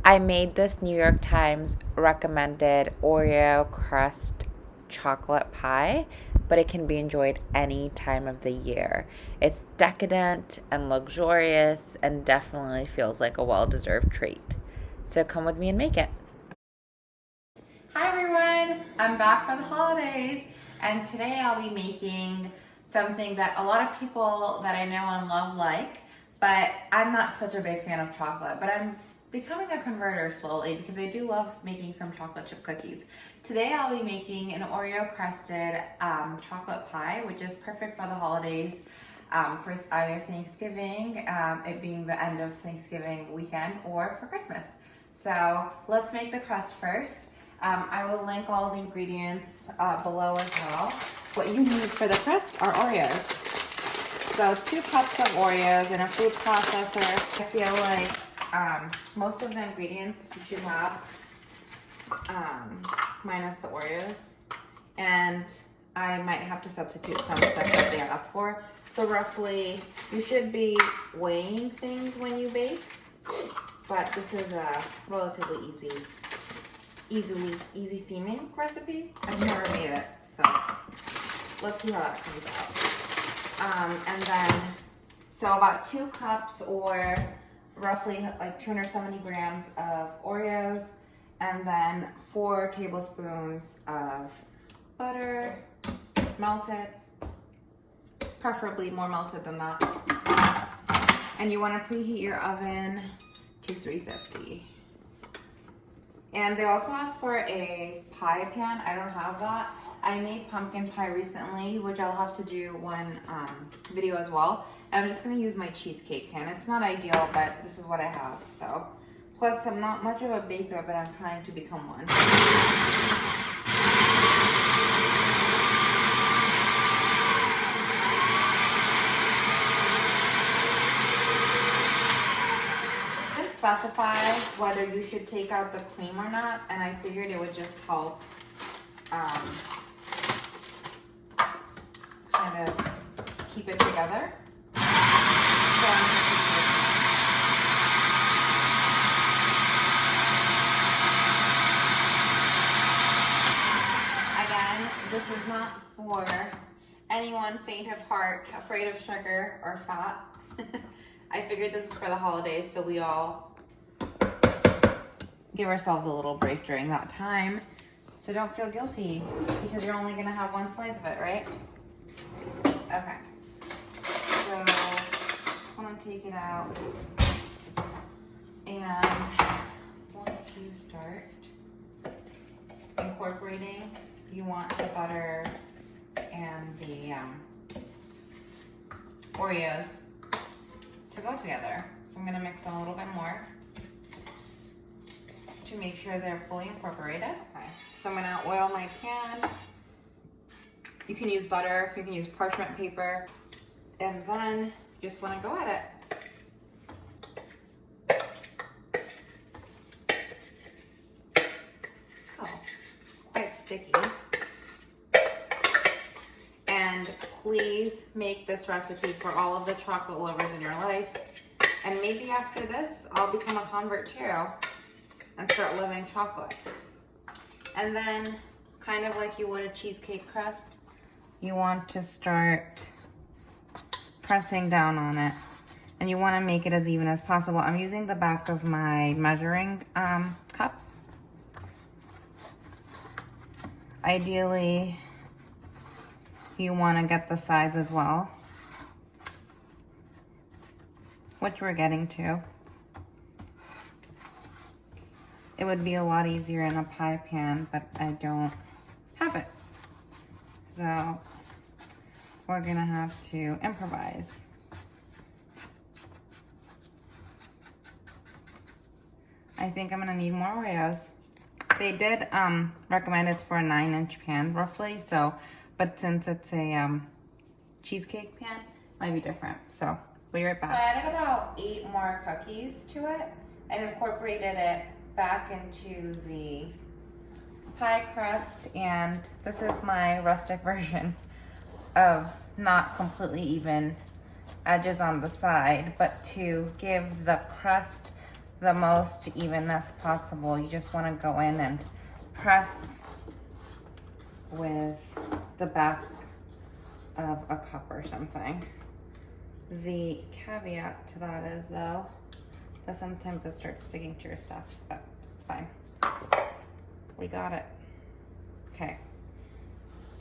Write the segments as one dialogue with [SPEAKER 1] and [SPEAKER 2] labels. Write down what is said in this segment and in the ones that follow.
[SPEAKER 1] I made this New York Times recommended Oreo crust chocolate pie, but it can be enjoyed any time of the year. It's decadent and luxurious and definitely feels like a well-deserved treat. So come with me and make it. Hi everyone, I'm back for the holidays, and today I'll be making something that a lot of people that I know and love like, but I'm not such a big fan of chocolate, but I'm becoming a converter slowly because I do love making some chocolate chip cookies. Today I'll be making an Oreo crusted chocolate pie, which is perfect for the holidays, for either Thanksgiving, it being the end of Thanksgiving weekend, or for Christmas. So let's make the crust first. I will link all the ingredients below as well. What you need for the crust are Oreos. So 2 cups of Oreos in a food processor. I feel like most of the ingredients you should have, minus the Oreos. And I might have to substitute some stuff that they ask for. So roughly, you should be weighing things when you bake, but this is a relatively easy seeming recipe. I've never made it, so let's see how that comes out. And then, so about 2 cups or roughly like 270 grams of Oreos, and then 4 tablespoons of butter, melted, preferably more melted than that. And you want to preheat your oven to 350. And they also asked for a pie pan. I don't have that. I made pumpkin pie recently, which I'll have to do one video as well. And I'm just gonna use my cheesecake pan. It's not ideal, but this is what I have, so. Plus, I'm not much of a baker, but I'm trying to become one. Specify whether you should take out the cream or not, and I figured it would just help kind of keep it together. So again, this is not for anyone faint of heart, afraid of sugar or fat. I figured this is for the holidays, so we all give ourselves a little break during that time. So don't feel guilty, because you're only gonna have 1 slice of it, right? Okay. So I wanna take it out and want to start incorporating. You want the butter and the Oreos to go together. So I'm gonna mix them a little bit more to make sure they're fully incorporated. Okay, so I'm gonna oil my pan. You can use butter, you can use parchment paper, and then you just wanna go at it. Oh, it's quite sticky. And please make this recipe for all of the chocolate lovers in your life. And maybe after this, I'll become a convert too and start loving chocolate. And then, kind of like you would a cheesecake crust, you want to start pressing down on it. And you want to make it as even as possible. I'm using the back of my measuring cup. Ideally, you want to get the sides as well, which we're getting to. It would be a lot easier in a pie pan, but I don't have it. So we're gonna have to improvise. I think I'm gonna need more Oreos. They did recommend it's for a 9-inch pan roughly, so, but since it's a cheesecake pan, it might be different. So we'll be right back. So I added about 8 more cookies to it and incorporated it back into the pie crust, and this is my rustic version of not completely even edges on the side, but to give the crust the most evenness possible. You just want to go in and press with the back of a cup or something. The caveat to that is though, that sometimes it starts sticking to your stuff, but it's fine. We got it. Okay,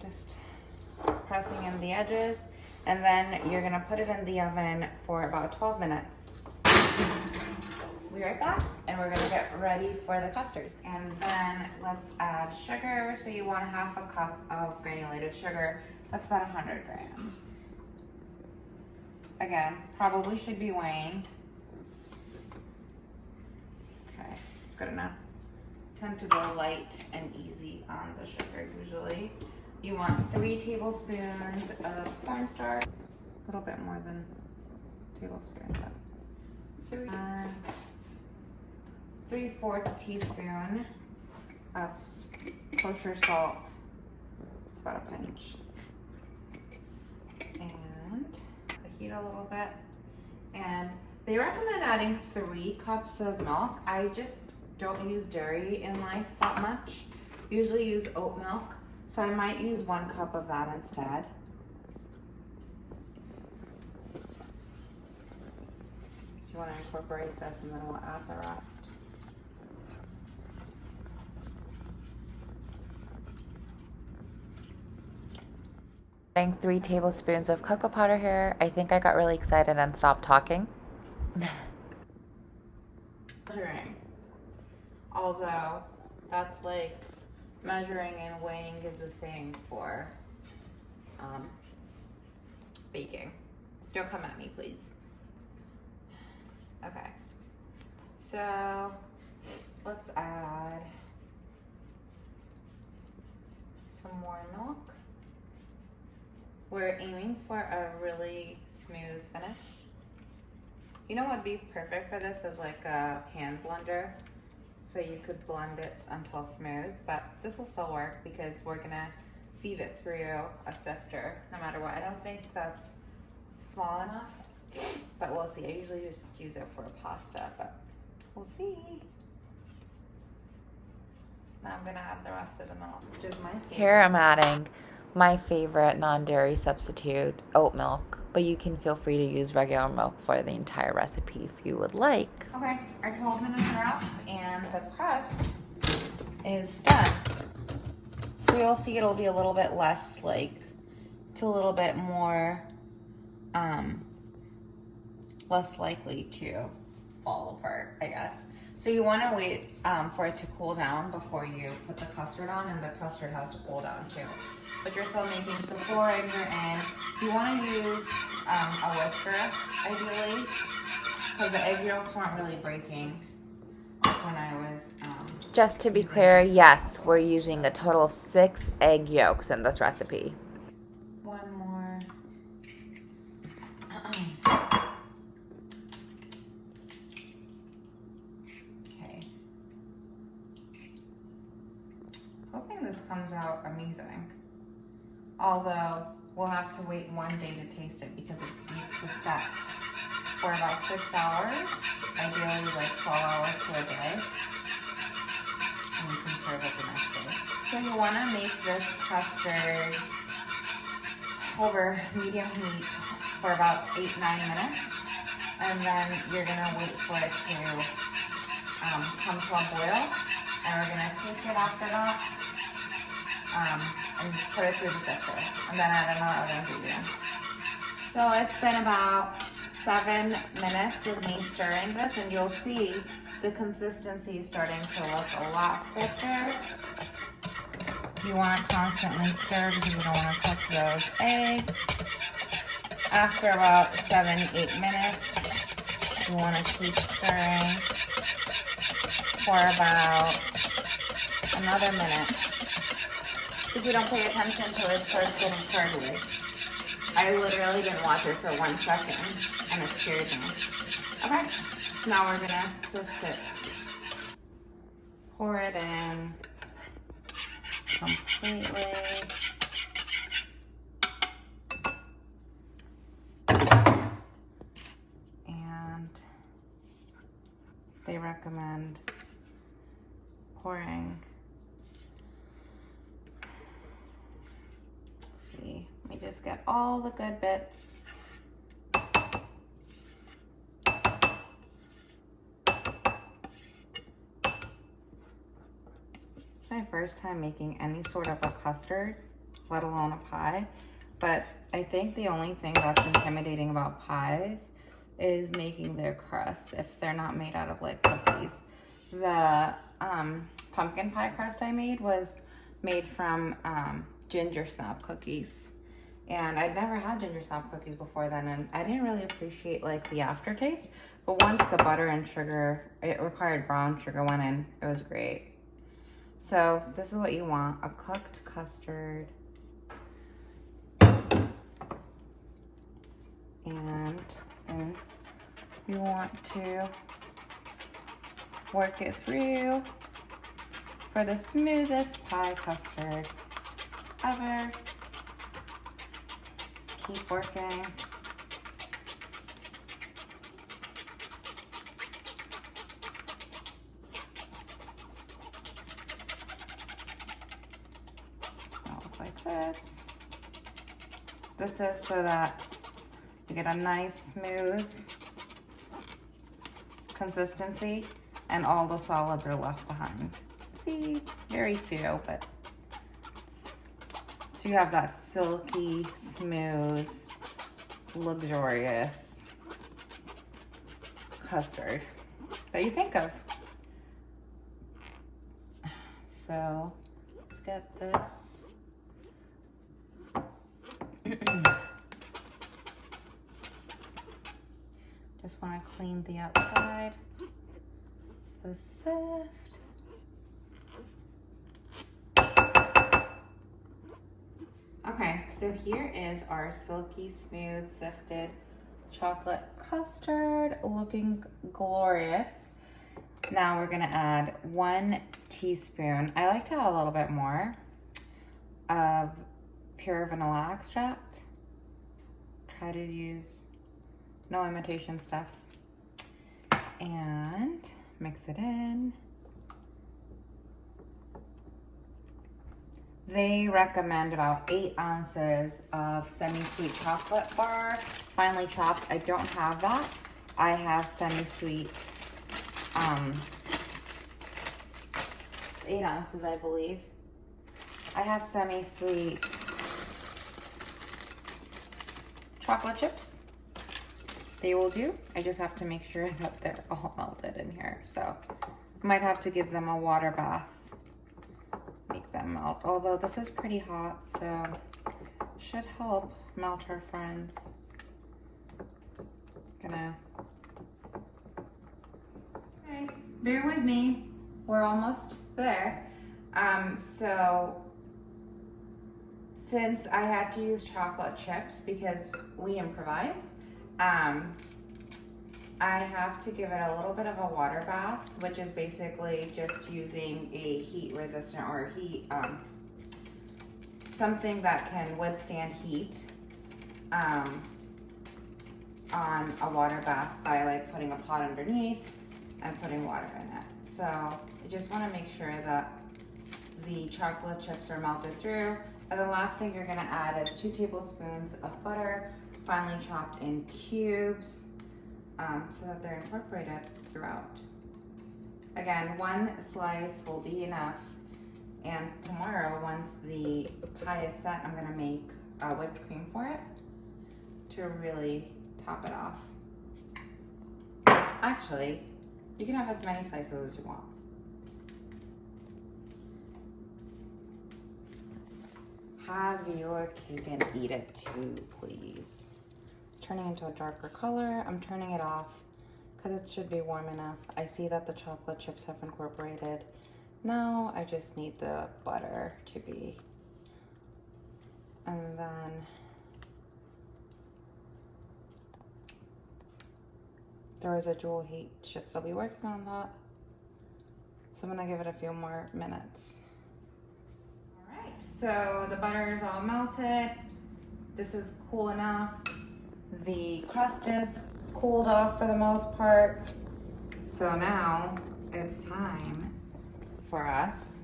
[SPEAKER 1] just pressing in the edges, and then you're gonna put it in the oven for about 12 minutes. We'll be right back, and we're gonna get ready for the custard. And then let's add sugar. So you want 1/2 cup of granulated sugar. That's about 100 grams. Again, probably should be weighing. Okay, it's good enough. Tend to go light and easy on the sugar usually. You want 3 tablespoons of cornstarch. A little bit more than a tablespoon, but 3/4 teaspoon of kosher salt. It's about a pinch. And heat a little bit. And they recommend adding 3 cups of milk. I just don't use dairy in life that much. Usually use oat milk, so I might use 1 cup of that instead. So you want to incorporate this, and then we'll add the rest. Adding 3 tablespoons of cocoa powder here. I think I got really excited and stopped talking. Although that's like measuring and weighing is a thing for baking. Don't come at me, please. Okay, so let's add some more milk. We're aiming for a really smooth finish. You know what would be perfect for this is like a hand blender. So you could blend it until smooth, but this will still work because we're gonna sieve it through a sifter no matter what. I don't think that's small enough, but we'll see. I usually just use it for pasta, but we'll see. Now I'm gonna add the rest of the milk, which is my favorite. Here I'm adding my favorite non-dairy substitute, oat milk, but you can feel free to use regular milk for the entire recipe if you would like. Okay, our 12 minutes are up and the crust is done. So you'll see it'll be a little bit less it's a little bit more, less likely to fall apart, I guess. So you want to wait for it to cool down before you put the custard on, and the custard has to cool down too. But you're still making, so 4 eggs are in. You want to use a whisker, ideally, because the egg yolks weren't really breaking when I was... Just to be clear, yes, we're using a total of 6 egg yolks in this recipe. One more. Okay. Hoping this comes out amazing. Although we'll have to wait 1 day to taste it because it needs to set for about 6 hours, ideally like 12 hours to a day, and you can serve it the next day. So you want to make this custard over medium heat for about 8-9 minutes, and then you're going to wait for it to come to a boil, and we're going to take it after that and put it through the sifter, and then add another other ingredients. So it's been about 7 minutes of me stirring this, and you'll see the consistency is starting to look a lot thicker. You want to constantly stir because you don't want to cook those eggs. After about 7-8 minutes, you want to keep stirring for about another minute. If you don't pay attention to it, starts getting curdly. I literally didn't watch it for 1 second, and it scared me. Okay, now we're gonna sift it. Pour it in completely. And they recommend pouring. Let's see, we just get all the good bits. My first time making any sort of a custard, let alone a pie, but I think the only thing that's intimidating about pies is making their crusts if they're not made out of like cookies. The pumpkin pie crust I made was made from ginger snap cookies, and I'd never had ginger snap cookies before then, and I didn't really appreciate like the aftertaste, but once the butter and sugar, it required brown sugar, went in, it was great. So this is what you want, a cooked custard. And you want to work it through for the smoothest pie custard ever. Keep working. Like this. This is so that you get a nice smooth consistency and all the solids are left behind. See, very few, but so you have that silky, smooth, luxurious custard that you think of. So let's get this. Just want to clean the outside of the sift. Okay, so here is our silky smooth sifted chocolate custard, looking glorious. Now we're gonna add 1 teaspoon. I like to add a little bit more of pure vanilla extract. Try to use no imitation stuff. And mix it in. They recommend about 8 ounces of semi-sweet chocolate bar, finely chopped. I don't have that. I have semi-sweet, it's 8 ounces, I believe. I have semi-sweet chocolate chips. They will do. I just have to make sure that they're all melted in here. So I might have to give them a water bath, make them melt. Although this is pretty hot, so should help melt our friends. Okay, bear with me. We're almost there. So since I had to use chocolate chips because we improvise, I have to give it a little bit of a water bath, which is basically just using a heat resistant or heat, something that can withstand heat on a water bath by like putting a pot underneath and putting water in it. So I just want to make sure that the chocolate chips are melted through. And the last thing you're going to add is 2 tablespoons of butter, finely chopped in cubes, so that they're incorporated throughout. Again, 1 slice will be enough. And tomorrow, once the pie is set, I'm going to make whipped cream for it to really top it off. Actually, you can have as many slices as you want. Have your cake and eat it too, please. It's turning into a darker color. I'm turning it off because it should be warm enough. I see that the chocolate chips have incorporated. Now I just need the butter to be, and then the residual heat should still be working on that. So I'm gonna give it a few more minutes. So the butter is all melted. This is cool enough. The crust is cooled off for the most part. So now it's time for us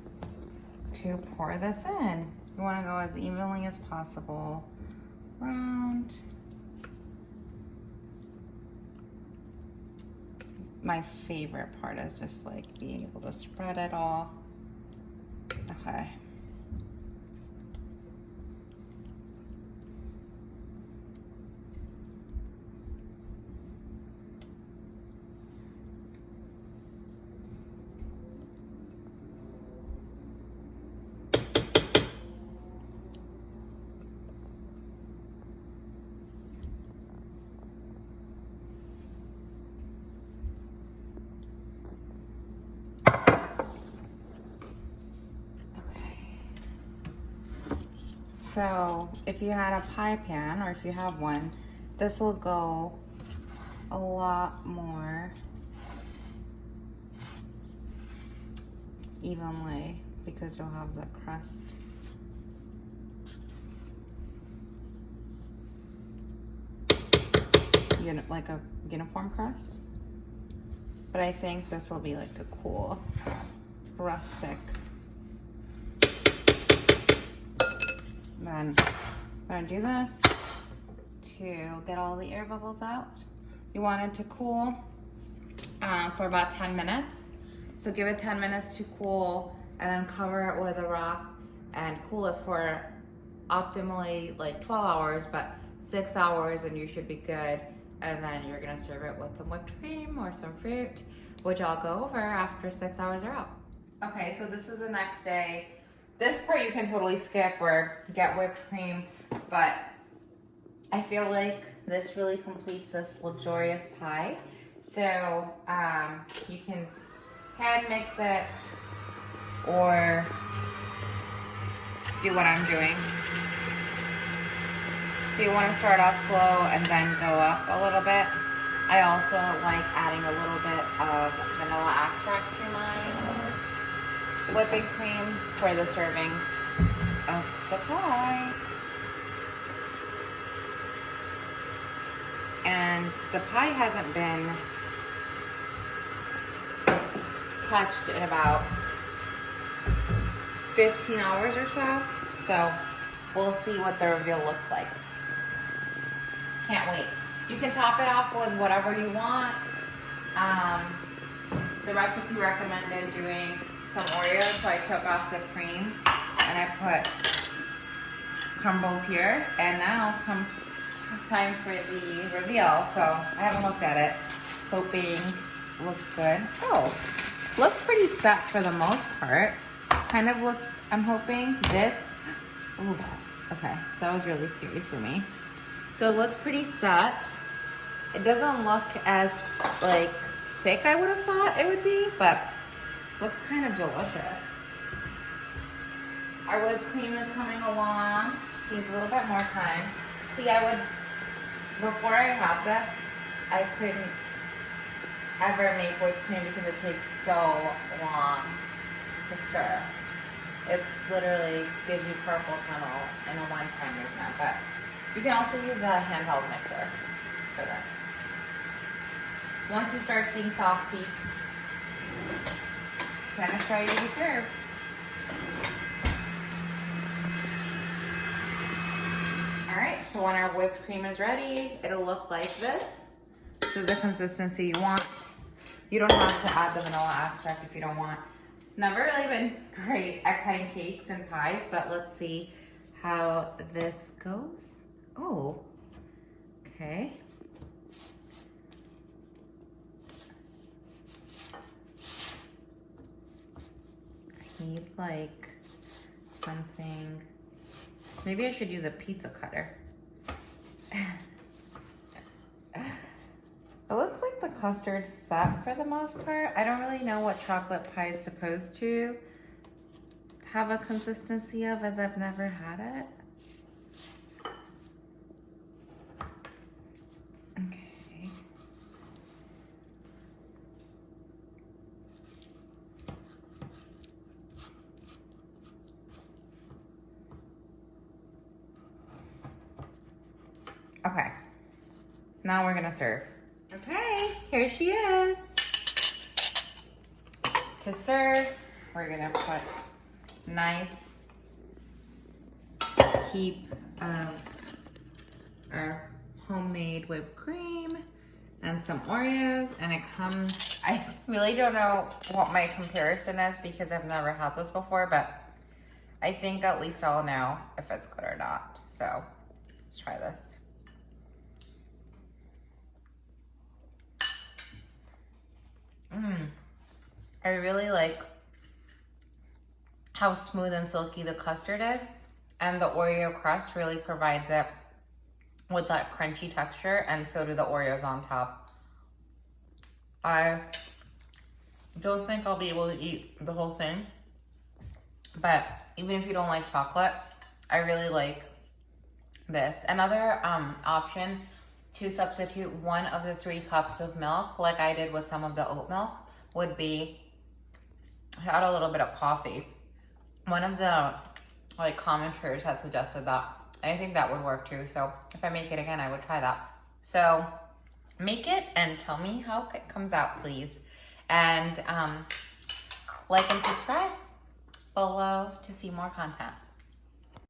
[SPEAKER 1] to pour this in. You want to go as evenly as possible around. My favorite part is just like being able to spread it all. Okay. So if you had a pie pan, or if you have one, this will go a lot more evenly because you'll have the crust. Like a uniform crust. But I think this will be like a cool rustic. Then I'm gonna do this to get all the air bubbles out. You want it to cool for about 10 minutes. So give it 10 minutes to cool and then cover it with a rock and cool it for optimally like 12 hours, but 6 hours and you should be good. And then you're gonna serve it with some whipped cream or some fruit, which I'll go over after 6 hours are out. Okay, so this is the next day. This part you can totally skip or get whipped cream, but I feel like this really completes this luxurious pie. So you can hand mix it or do what I'm doing. So you want to start off slow and then go up a little bit. I also like adding a little bit of vanilla extract to mine. Whipping cream for the serving of the pie. And the pie hasn't been touched in about 15 hours or so. So we'll see what the reveal looks like. Can't wait. You can top it off with whatever you want. The recipe recommended doing some Oreos, so I took off the cream and I put crumbles here. And now comes time for the reveal. So I haven't looked at it, hoping it looks good. Oh, looks pretty set for the most part. Kind of looks, I'm hoping this, ooh, okay, that was really scary for me. So it looks pretty set. It doesn't look as like thick I would have thought it would be, but looks kind of delicious. Our whipped cream is coming along. Just needs a little bit more time. See, before I have this, I couldn't ever make whipped cream because it takes so long to stir. It literally gives you carpal tunnel in a one-time movement, but you can also use a handheld mixer for this. Once you start seeing soft peaks, then it's ready to be served. All right, so when our whipped cream is ready, it'll look like this. This is the consistency you want. You don't have to add the vanilla extract if you don't want. Never really been great at cutting cakes and pies, but let's see how this goes. Oh, okay. I need like something, maybe I should use a pizza cutter. It looks like the custard's set for the most part. I don't really know what chocolate pie is supposed to have a consistency of, as I've never had it. Okay. Okay. Now we're gonna serve. Okay, here she is. To serve, we're gonna put nice heap of our homemade whipped cream and some Oreos, and it comes, I really don't know what my comparison is because I've never had this before, but I think at least I'll know if it's good or not. So let's try this. I really like how smooth and silky the custard is, and the Oreo crust really provides it with that crunchy texture, and so do the Oreos on top. I don't think I'll be able to eat the whole thing, but even if you don't like chocolate, I really like this. Another option to substitute 1 of the 3 cups of milk, like I did with some of the oat milk, would be add a little bit of coffee. One of the commenters had suggested that. I think that would work too. So if I make it again, I would try that. So make it and tell me how it comes out, please. And like and subscribe below to see more content.